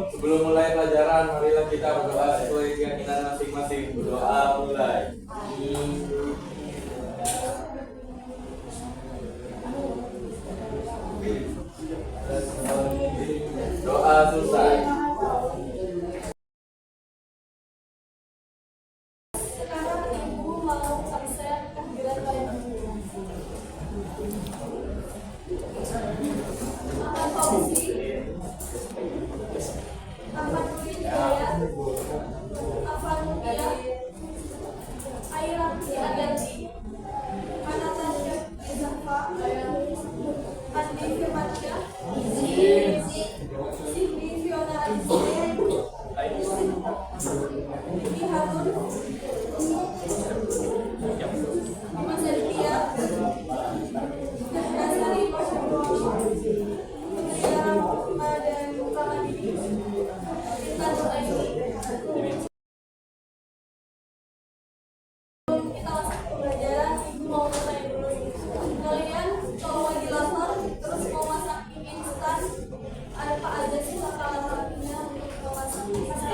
Sebelum mulai pelajaran, marilah kita berdoa sesuai keyakinan masing-masing. Berdoa mulai. Doa selesai. Sekarang ibu mau aksen kehadiran kalian. Akan fungsi, akan budaya, akan rupiah, air alergi, Anastasia Izafa, Andi Firmansyah, Siti Fiona Aditya, Vicky Harun, Mas Aditya, Dasari Putri Rahma dan Ramadini, Intan Nuraini. Kita masuk ke pelajaran, ibu mau mulai dulu. Kalian kalau lagi lapar terus mau masak mie instan, ada apa aja sih salah-salahnya untuk memasak mie instan?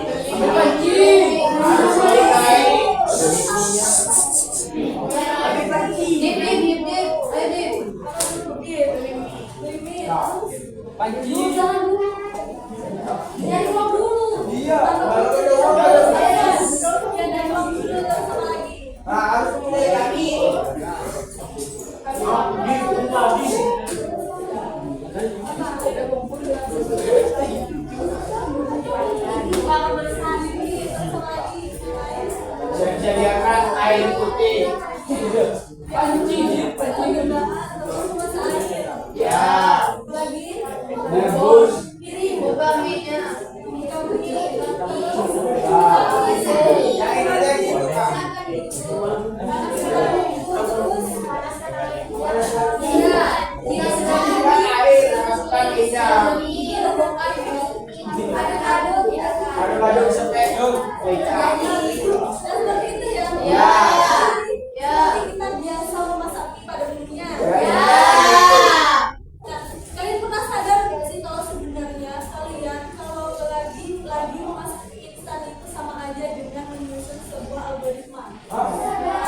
Dari uang dulu. Iya. Ya dari uang dulu terus sama lagi. Harus mulai lagi. Sediakan air putih. Ya. Rebus. Aduk-aduk sampai Ya. Kita biasa memasak mie pada umumnya. Nah, kalian pernah sadar nggak sih kalau sebenarnya kalian kalau lagi memasak mie instan itu sama aja dengan menyusun sebuah algoritma? Sadar nggak?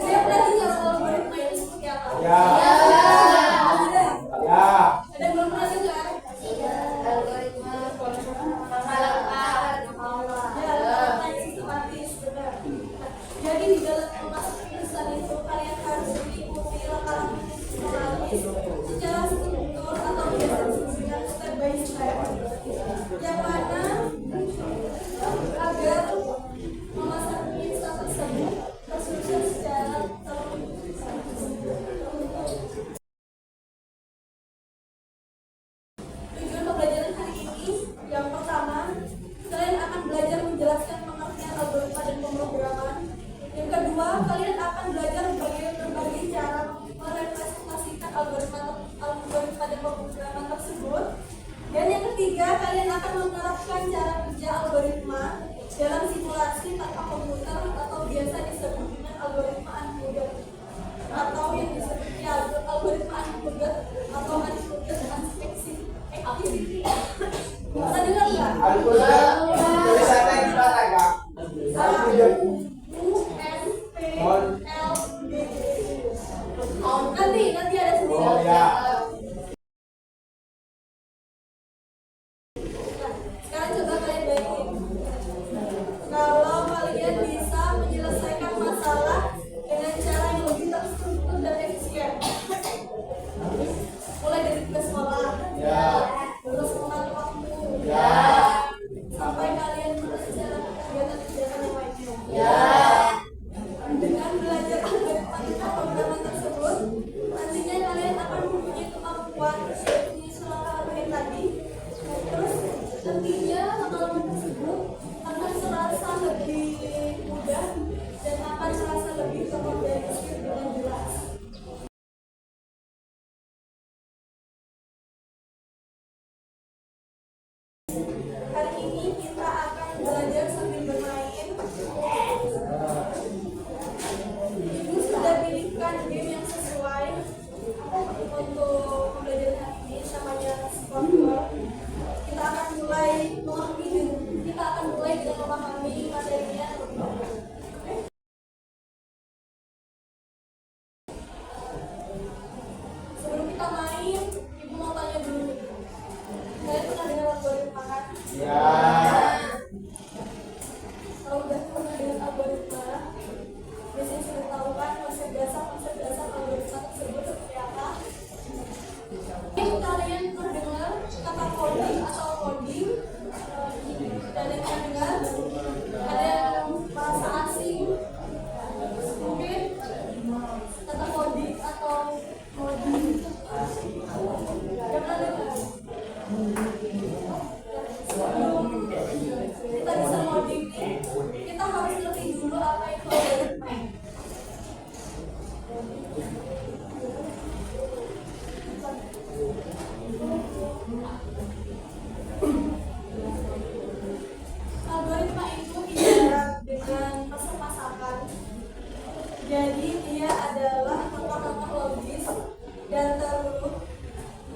Saya pernah dengar algoritma itu seperti apa? Ya. Ada yang belum pernah dengar? Sistematis, benar. Nah, jadi di dalam memasak mie instan itu kalian harus mengikuti langkah secara struktur atau biasa disebutkan step by step, yang mana agar memasak mie instan tersebut tersusun secara terukur. Tujuan pembelajaran hari ini yang pertama, kalian akan belajar menjelaskan pengertian algoritma dan pemrograman. Yang kedua, kalian akan belajar berbagai cara merepresentasikan algoritma dan pemrograman tersebut. Dan yang ketiga, kalian akan menerapkan cara kerja algoritma dalam simulasi tanpa komputer atau biasa disebut dengan algoritma unbounded, atau yang disebutnya algoritma unbounded atau unbounded unspecific activity. Bisa dengar nggak? tulisannya gimana kak? Nanti ada sendiri. Oh ya. Sekarang coba kalian bayangin, kalau kalian bisa menyelesaikan masalah dengan cara yang lebih terstruktur dan efisien, mulai dari tugas sekolah, terus mengatur waktu, sampai kalian mengerjakan kegiatan-kegiatan yang lainnya. Dengan belajar algoritma dan pemrograman tersebut, nantinya kalian akan mempunyai kemampuan menyusun langkah-langkah tadi. Terus nantinya langkah-langkah tersebut akan terasa lebih mudah dan akan terasa lebih terorganisir dengan jelas. Hari ini kita akan belajar sambil bermain. Ibu sudah pilihkan game yang sesuai untuk pembelajaran hari ini, namanya Sport World. Ya. Kalau udah pernah dengan algoritma, biasanya sudah tahu kan konsep dasar algoritma tersebut seperti apa. Mungkin kalian pernah dengar kata coding atau coding, dan yang pernah dengar ada yang merasa asing. Mungkin kata coding atau coding yang pernah dengar. Sebelum kita bisa coding nih, kita harus ngerti dulu apa itu algoritma. Algoritma itu ibarat dengan pasak-pasakan. Jadi dia adalah langkah-langkah logis dan terurut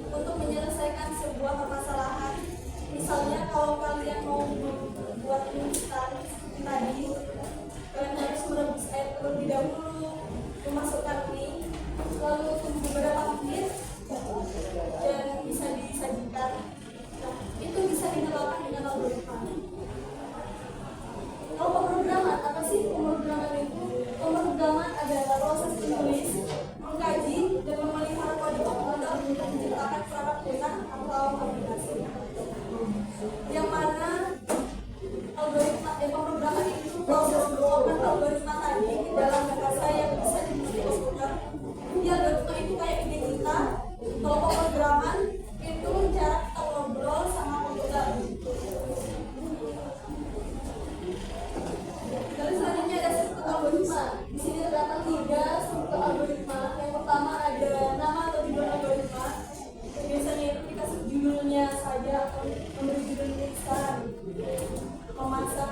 untuk menyelesaikan sebuah permasalahan. Misalnya kalau kalian mau membuat mie instan seperti tadi, kalian harus merebus air terlebih dahulu, memasukkan mie, lalu tunggu beberapa menit dan bisa disajikan. Nah, itu bisa dilakukan dengan algoritma. Kalau pemrograman, apa sih pemrograman itu? Pemrograman adalah proses menulis, mengkaji, dan memelihara kode-kode untuk menciptakan perangkat lunak atau aplikasi. Yang mana algoritma pemrograman itu proses development algoritma tadi di dalam bahasa yang bisa dimiliki komputer. Jadi algoritma itu kayak ide kita. Kalau pemrograman itu cara kita ngobrol sama komputer. Lalu selanjutnya ada struktur algoritma. Di sini terdapat 3 struktur algoritma. Yang pertama ada nama atau judul algoritma. Biasanya itu dikasih judulnya saja atau memberi judul instan, memasak,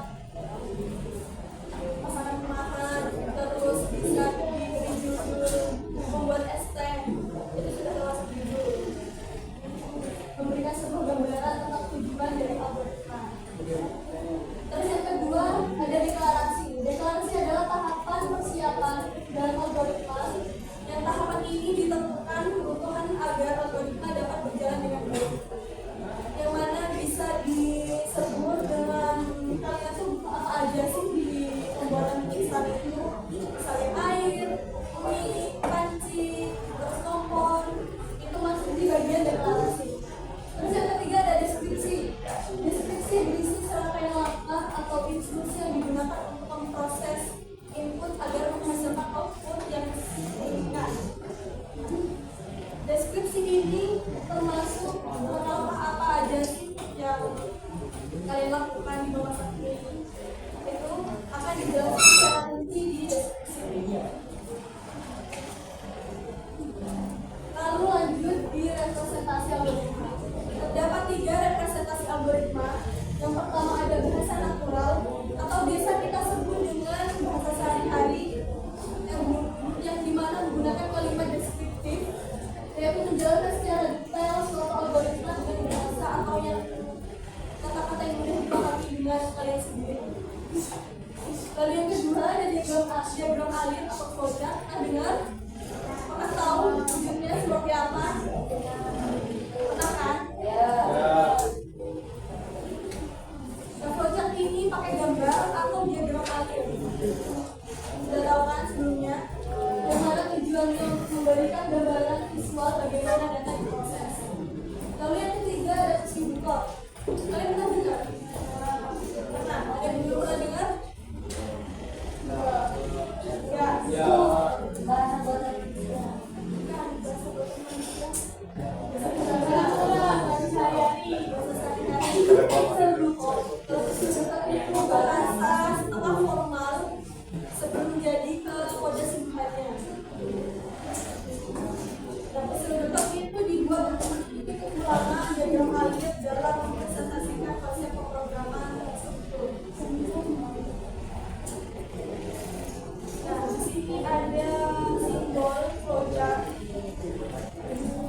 pasangan pemakan, terus bisa diberi judul membuat es teh. Itu sudah termasuk judul. Memberikan sebuah gambaran tentang tujuan dari algoritma. Terus yang kedua ada deklarasi. Deklarasi adalah tahapan persiapan dalam algoritma. Yang tahapan ini ditentukan kebutuhan agar algoritma dapat berjalan dengan baik. Yang mana bisa disebut dengan kalian tuh apa aja sih di pembuatan instan itu? Misalnya air, mie, panci, terus kompor. Itu masuk di bagian deklarasi. Terus yang ketiga ada deskripsi. Deskripsi berisi serangkaian langkah atau instruksi yang digunakan untuk memproses input agar menghasilkan output yang diinginkan. Deskripsi ini termasuk langkah apa aja sih yang kalian lakukan di memasak ini. Itu akan dijelaskan secara rinci di deskripsi ini. Lalu lanjut di representasi algoritma. Terdapat 3 representasi algoritma. Yang pertama ada bahasa natural atau biasa kita sebut dengan bahasa sehari-hari yang dimana menggunakan kalimat deskriptif, yaitu menjelaskan secara detail suatu algoritma dengan bahasa atau yang kata-kata yang mudah dipahami dengan kalian sendiri. Lalu yang kedua ada diagram alir atau flowchart. Kita dengar? Pernah tahu wujudnya seperti apa? Pernah kan? Nah, flowchart ini pakai gambar atau diagram alir. Sudah tahu kan sebelumnya? Yang mana tujuannya untuk memberikan gambaran visual bagaimana data diproses. Lalu yang ketiga ada kesibukan. Kalian pernah dengar? Pernah? Ada yang belum pernah dengar? Ya. Bahasa buatan manusia. Kan, bahasa buatan manusia. Bahasa sehari-hari. Itu bahasa setengah formal sebelum menjadi ke kode singkatnya. Dan keseluruhan itu dibuat untuk kekurangan diagram alir dalam mempresentasikan konsep pemrograman tersebut. Nah, di sini ada simbol flowchart.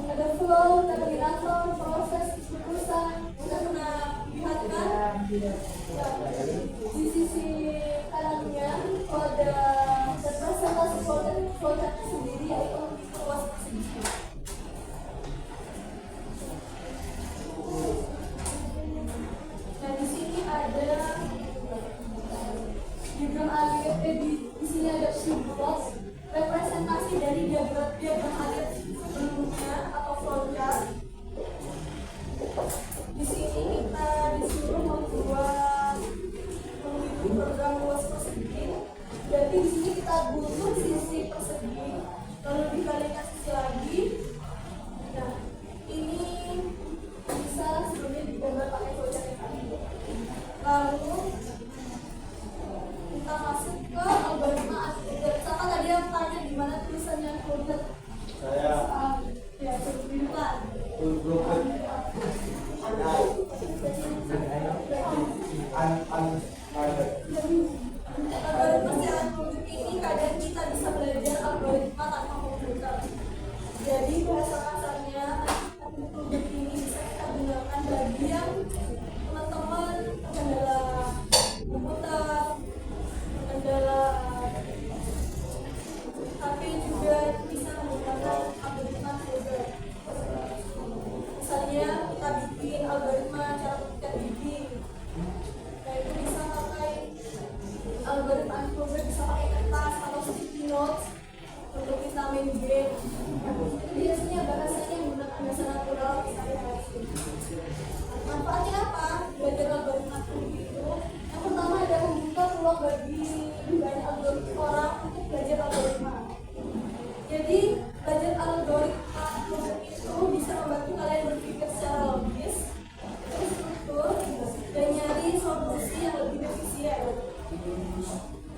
Ada flow, terminator, proses, keputusan. Udah pernah lihat kan? Di sisi kanannya ada representasi flowchart sendiri, yaitu luas persegi. untuk sisi persegi, lalu dikalikan sisi lagi. Nah, ini bisa sebenarnya digambar pakai proyektor. Lalu kita masuk ke algoritma Asperger. Sama tadi yang tanya di mana tulisannya Asperger. Saya Ya, kebetulan. Algoritma secara komputer ini kadang kita bisa belajar algoritma tanpa komputer. Jadi bahasa kasarnya algoritma ini bisa kita gunakan bagi yang teman-teman kendala komputer, kendala HP juga bisa menggunakan algoritma Asperger. Misalnya kita bikin algoritma cara mengikat gigi, nah itu bisa pakai algoritma Asperger, bisa pakai kertas atau sticky notes untuk kita main game. Biasanya bahasanya menggunakan bahasa natural sehari-hari. Manfaatnya apa? Belajar algoritma Asperger itu yang pertama adalah membuka peluang bagi banyak algoritma orang untuk belajar algoritma. Jadi belajar algoritma itu bisa membantu kalian berpikir secara logis, terstruktur, dan nyari solusi yang lebih efisien.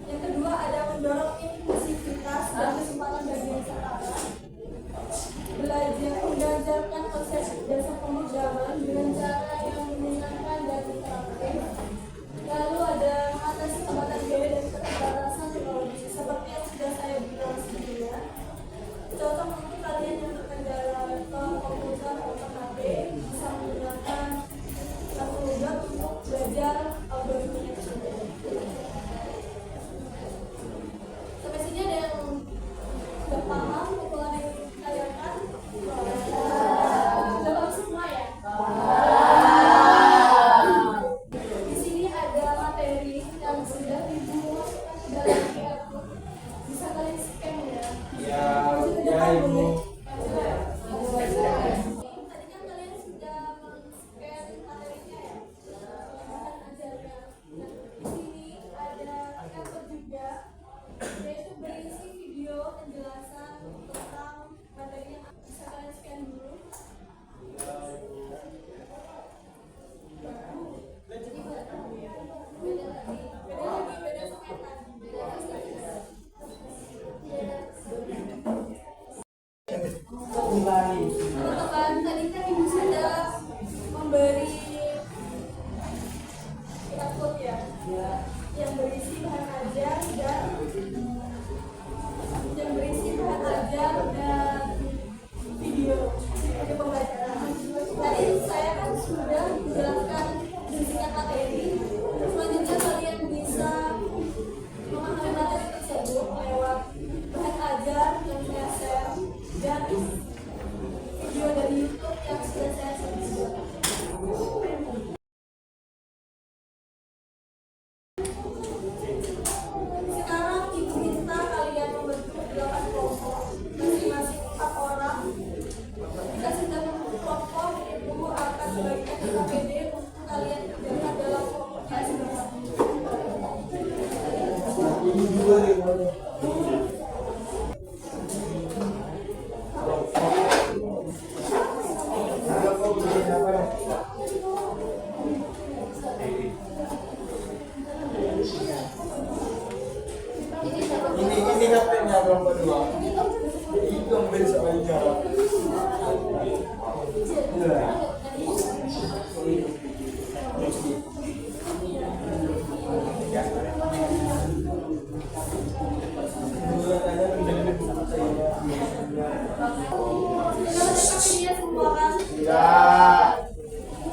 Yang kedua ada mendorong inklusivitas dan kesempatan bagi yang setara. Belajarkan konsep dasar pemrograman dengan cara yang menyenangkan dan interaktif. Lalu ada mengatasi hambatan biaya dan keterbatasan teknologi seperti yang sudah saya bilang sebelumnya. Contoh untuk kalian yang terkendala laptop, komputer, atau HP bisa menggunakan program untuk belajar algoritma tersebut. Sampai sini ada yang sudah paham kumpulan yang ditanyakan? Sudah paham semua ya? Di sini ada materi yang sudah dibuat dalam QR code. Bisa kalian scan ya? Ibu. Tadi kan kalian sudah men-scan materinya ya? Bahan ajarnya. Nah, di sini ada QR code juga, yaitu berisi video penjelasan tentang materinya. Bisa kalian scan dulu. Beda sama yang tadi. Teman-teman, tadi kan ibu sudah memberi QR code ya, yang berisi bahan ajar dan video pembelajaran. Tadi saya kan sudah menjelaskan singkat materi. Selanjutnya kalian bisa memahami materi tersebut lewat bahan ajar yang saya share dan video dari YouTube yang sudah saya share. Sekarang ibu minta kalian membentuk 8 kelompok, masing-masing 4 orang. Jika sudah membentuk kelompok, ibu akan bagikan KPD untuk kalian kerjakan dalam kelompoknya sendiri. Ini HP-nya belum berdua. Itu ambil soalnya. KPD-nya semua kan? Enggak.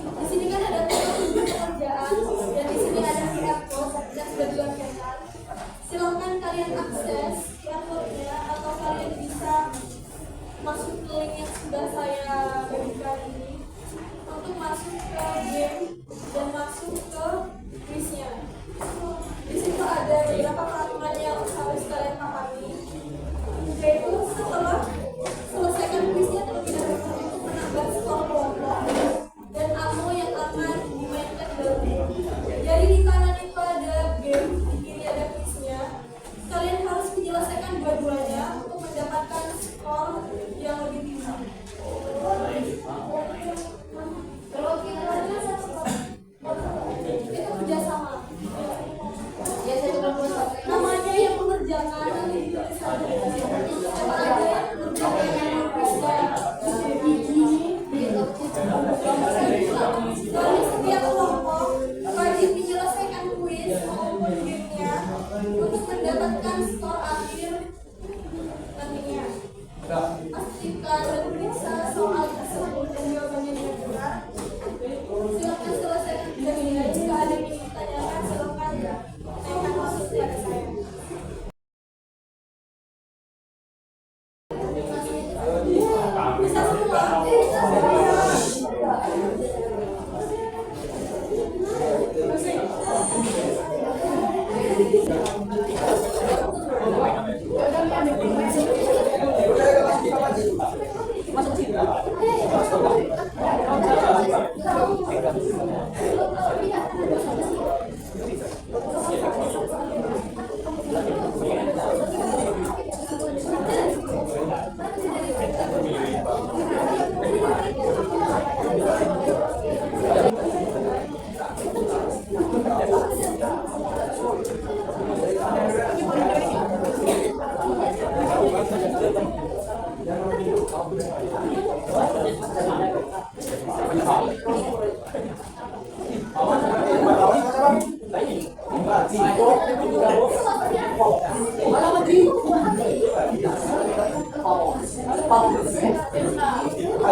Di sini kan ada pekerjaan dan di sini ada QR code dan sudah dilakukan. Silakan kalian akses QR code-nya atau kalian bisa masuk ke link yang sudah saya berikan ini untuk masuk ke game dan masuk ke quiz-nya. Di situ ada beberapa peraturan yang harus kalian pahami, yaitu setelah selesaikan quiz-nya terlebih dahulu untuk menambah skor kelompok dan ammo yang akan dimainkan dalam game. Jadi di kanan itu ada game, di kiri ada quiz-nya. Kalian harus menyelesaikan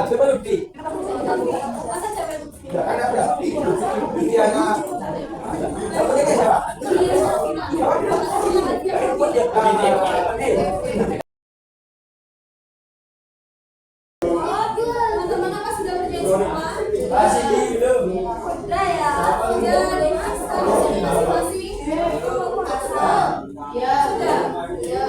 Coba lebih. Masa cewek Kan ada. Dia anak. Apa dia siapa? teman-teman apa sudah berjanji semua? Masih belum. Udah ya, udah di masing-masing. Ya, sudah. Ya.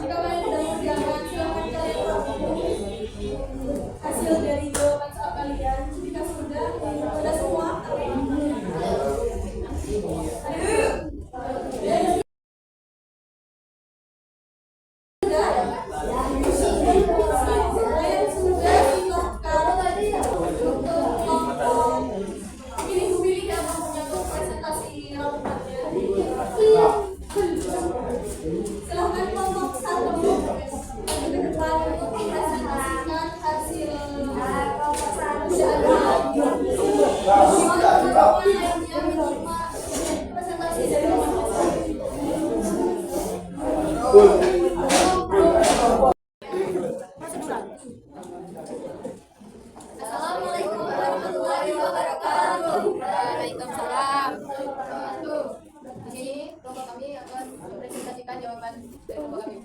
Jika kalian sudah mengerjakan, silakan kalian hasil dari jawaban soal kalian. Jika sudah semua. Silahkan kelompok satu ke depan untuk mempresentasikan hasil presentasi dari Assalamualaikum warahmatullahi wabarakatuh. Waalaikumsalam. Di sini kelompok kami akan mempresentasikan jawaban dari kelompok kami.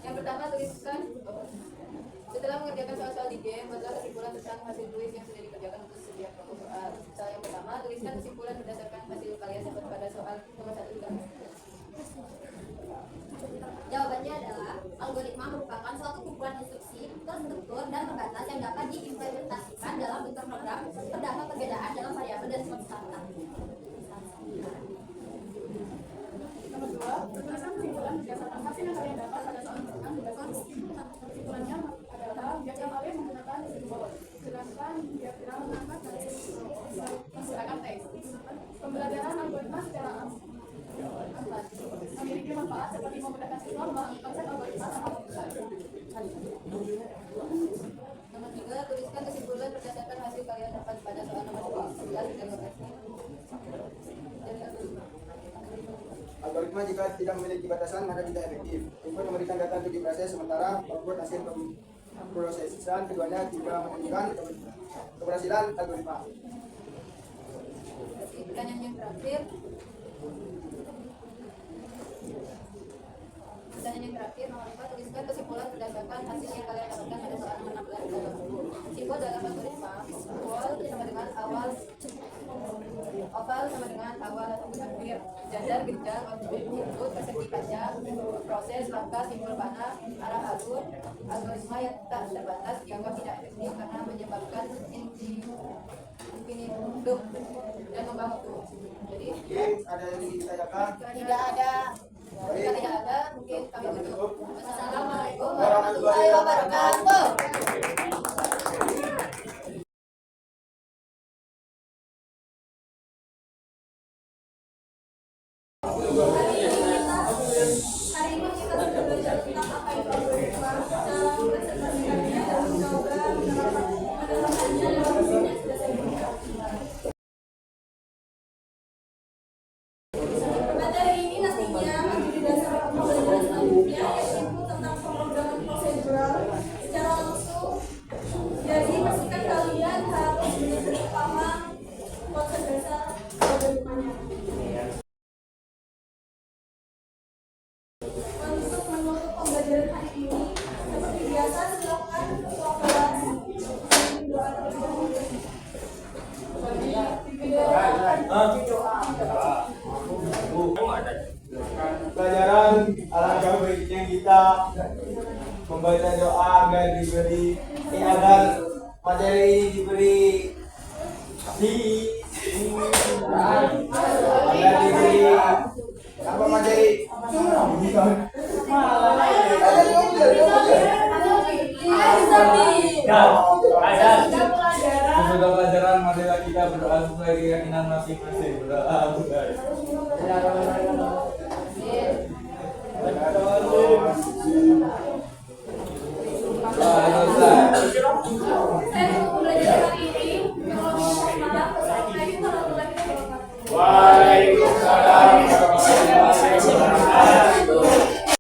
Yang pertama tuliskan setelah mengerjakan soal-soal di game, buatlah kesimpulan tentang hasil tulis yang sudah dikerjakan untuk setiap kelompok soal. Soal yang pertama, tuliskan kesimpulan berdasarkan hasil kalian dapat pada soal nomor 1 juga. Jawabannya adalah algoritma merupakan suatu kumpulan instruksi terstruktur dan terbatas yang dapat diimplementasikan dalam bentuk program. Terdapat perbedaan dalam variabel dan substantif. Nomor 2, tuliskan kesimpulan berdasarkan hasil yang kalian dapat pada soal pertama. Kesimpulannya adalah jika kalian menggunakan simbol, jelaskan diagram mengangkat dari menggunakan teks. Pembelajaran algoritma secara ampat memiliki manfaat seperti memudahkan siswa memahami konsep algoritma sama Nomor 3, tuliskan kesimpulan berdasarkan hasil kalian dapat pada soal nomor 11 dan 12. Algoritma jika tidak memiliki batasan maka tidak efektif. Input memberikan data untuk diproses sementara output hasil pemrosesan keduanya tidak menunjukkan keberhasilan algoritma. Pertanyaan yang terakhir. Nomor 4, tuliskan kesimpulan berdasarkan hasil yang kalian dapatkan pada soal nomor 16 dan 20. Simbol dalam algoritma wall sama dengan awal, oval sama dengan awal ataupun akhir, jadar, genjang, output, input, persepsi kaca, proses, langkah, simbol panah, arah alur. Algoritma yang tak terbatas dianggap tidak efektif karena menyebabkan infinitum dan membangun waktu. Jadi Ada yang ingin ditanyakan? tidak ada. Jika tidak ada, mungkin kami tutup. Wassalamualaikum Warahmatullahi wabarakatuh. Hari ini kita sudah belajar tentang apa itu algoritma, cara mempresentasikannya, dan mencoba menerapkannya lewat mesin yang sudah saya berikan. Materi ini nantinya menjadi dasar pembelajaran selanjutnya, yaitu tentang pemrograman prosedural Pelajaran alangkah baiknya kita membaca doa agar agar materi ini diberi agar diberi apa materi Sesudah pelajaran marilah kita berdoa sesuai keyakinan masing-masing. Berdoa mulai.